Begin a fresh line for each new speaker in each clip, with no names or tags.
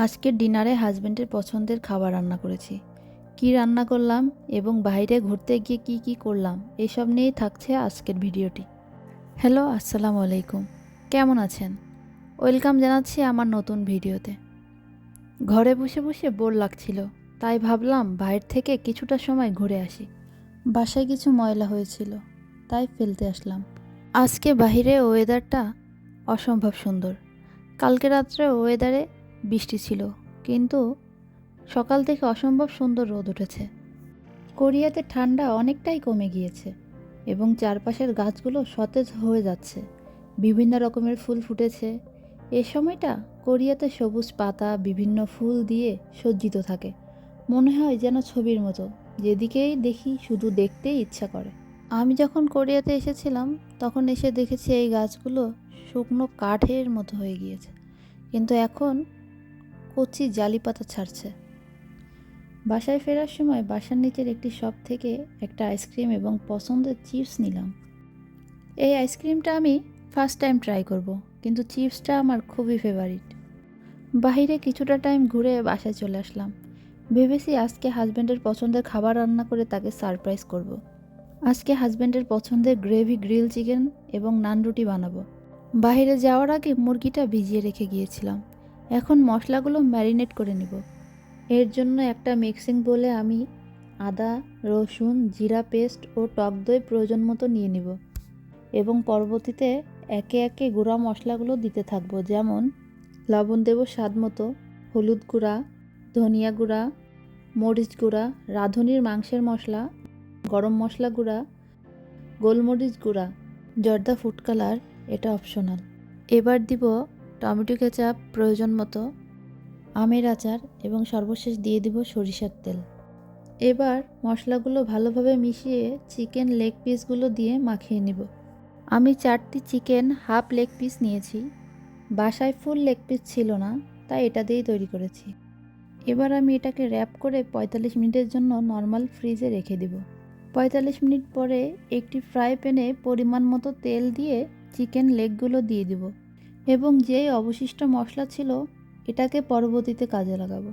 আজকের ডিনারে হাজবেন্ডের পছন্দের খাবার রান্না করেছি। কি রান্না করলাম এবং বাইরে ঘুরতে গিয়ে কি করলাম এসব নিয়েই থাকছে আজকের ভিডিওটি। হ্যালো, আসসালামু আলাইকুম। কেমন আছেন? ওয়েলকাম জানাচ্ছি আমার নতুন ভিডিওতে। ঘরে বসে বসে বোর লাগছিল, তাই ভাবলাম বাইরে থেকে কিছুটা সময় ঘুরে আসি। বাসায় কিছু ময়লা হয়েছিল, তাই ফেলতে আসলাম। আজকে বাইরে ওয়েদারটা অসম্ভব সুন্দর। কালকে রাত্রে ওয়েদারে বৃষ্টি ছিল, কিন্তু সকাল থেকে অসম্ভব সুন্দর রোদ উঠেছে। কোরিয়াতে ঠান্ডা অনেকটাই কমে গিয়েছে এবং চারপাশের গাছগুলো সতেজ হয়ে যাচ্ছে। বিভিন্ন রকমের ফুল ফুটেছে। এ সময়টা কোরিয়াতে সবুজ পাতা বিভিন্ন ফুল দিয়ে সজ্জিত থাকে। মনে হয় যেন ছবির মতো, যেদিকেই দেখি শুধু দেখতেই ইচ্ছা করে। আমি যখন কোরিয়াতে এসেছিলাম তখন এসে দেখেছি এই গাছগুলো শুকনো কাঠের মতো হয়ে গিয়েছে, কিন্তু এখন কচি জালি পাতা ছাড়ছে। বাসায় ফেরার সময় বাসার নিচের একটি শপ থেকে একটা আইসক্রিম এবং পছন্দের চিপস নিলাম। এই আইসক্রিমটা আমি ফার্স্ট টাইম ট্রাই করব, কিন্তু চিপসটা আমার খুবই ফেভারিট। বাইরে কিছুটা টাইম ঘুরে বাসায় চলে আসলাম। ভেবেছি আজকে হাজব্যান্ডের পছন্দের খাবার রান্না করে তাকে সারপ্রাইজ করব। আজকে হাজব্যান্ডের পছন্দের গ্রেভি গ্রিল চিকেন এবং নান রুটি বানাবো। বাইরে যাওয়ার আগে মুরগিটা ভিজিয়ে রেখে গিয়েছিলাম। এখন মশলাগুলো ম্যারিনেট করে নিব। এর জন্য একটা মিক্সিং বোলে আমি আদা, রসুন, জিরা পেস্ট ও টক দই প্রয়োজন মতো নিয়ে নিব এবং পরবর্তীতে একে একে গুঁড়া মশলাগুলো দিতে থাকবো। যেমন লবণ দেব স্বাদ মতো, হলুদ গুঁড়া, ধনিয়া গুঁড়া, মরিচ গুঁড়া, রাঁধুনির মাংসের মশলা, গরম মশলা গুঁড়া, গোলমরিচ গুঁড়া, জর্দা ফুড কালার, এটা অপশনাল। এবার দিব টমেটো কেচাপ প্রয়োজন মতো, আমের আচার এবং সর্বশেষ দিয়ে দিব সরিষার তেল। এবার মশলাগুলো ভালোভাবে মিশিয়ে চিকেন লেগ পিসগুলো দিয়ে মাখিয়ে নিব। আমি 4টি চিকেন হাফ লেগ পিস নিয়েছি। বাসায় ফুল লেগ পিস ছিল না, তাই এটা দিয়েই তৈরি করেছি। এবার আমি এটাকে র্যাপ করে 45 মিনিটের জন্য নর্মাল ফ্রিজে রেখে দিব। 45 মিনিট পরে একটি ফ্রাই প্যানে পরিমাণ মতো তেল দিয়ে চিকেন লেগগুলো দিয়ে দিব এবং যে অবশিষ্ট মশলা ছিল এটাকে পরবর্তীতে কাজে লাগাবো।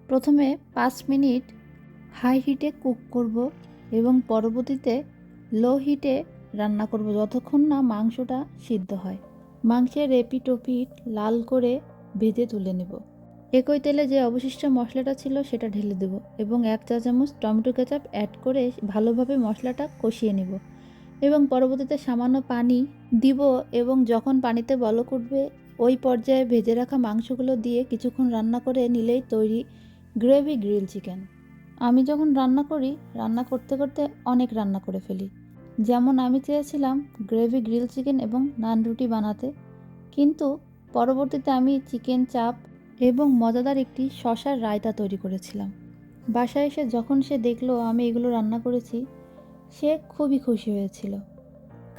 প্রথমে 5 মিনিট হাই হিটে কুক করব এবং পরবর্তীতে লো হিটে রান্না করব যতক্ষণ না মাংসটা সিদ্ধ হয়। মাংসের এপিট ওপিট লাল করে ভেজে তুলে নেব। একই তেলে যে অবশিষ্ট মশলাটা ছিল সেটা ঢেলে দেব এবং 1 চা চামচ টমেটো কেচাপ অ্যাড করে ভালোভাবে মশলাটা কষিয়ে নেব এবং পরবর্তীতে সামান্য পানি দিব এবং যখন পানিতে বলক উঠবে ওই পর্যায়ে ভেজে রাখা মাংসগুলো দিয়ে কিছুক্ষণ রান্না করে নিলেই তৈরি গ্রেভি গ্রিল চিকেন। আমি যখন রান্না করি, রান্না করতে করতে অনেক রান্না করে ফেলি। যেমন আমি চেয়েছিলাম গ্রেভি গ্রিল চিকেন এবং নান রুটি বানাতে, কিন্তু পরবর্তীতে আমি চিকেন চাপ এবং মজাদার একটি শসার রায়তা তৈরি করেছিলাম। বাসায় এসে যখন সে দেখলো আমি এগুলো রান্না করেছি, সে খুবই খুশি হয়েছিল।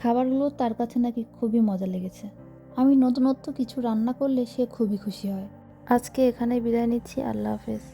খাবারগুলো তার কাছে নাকি খুবই মজা লেগেছে। আমি নতুনত্ব কিছু রান্না করলে সে খুবই খুশি হয়। আজকে এখানেই বিদায় নিচ্ছি। আল্লাহ হাফেজ।